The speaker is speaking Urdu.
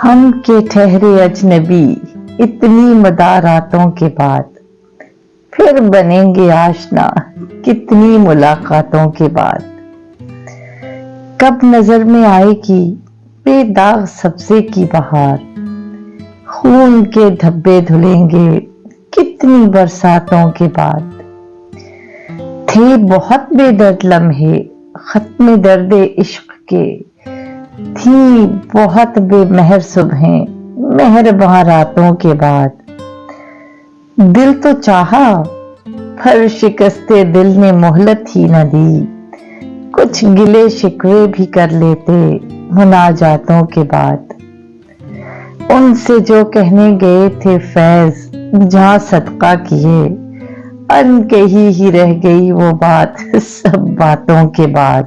ہم کے ٹھہرے اجنبی اتنی مداراتوں کے بعد، پھر بنیں گے آشنا کتنی ملاقاتوں کے بعد۔ کب نظر میں آئے گی بے داغ سبزے کی بہار، خون کے دھبے دھلیں گے کتنی برساتوں کے بعد۔ تھے بہت بے درد لمحے ختم درد عشق کے، تھیں بہت بے مہر صبحیں مہرباں راتوں کے بعد۔ دل تو چاہا پر شکستے دل نے مہلت ہی نہ دی، کچھ گلے شکوے بھی کر لیتے مناجاتوں کے بعد۔ ان سے جو کہنے گئے تھے فیض جہاں صدقہ کیے، ان کہی ہی رہ گئی وہ بات سب باتوں کے بعد۔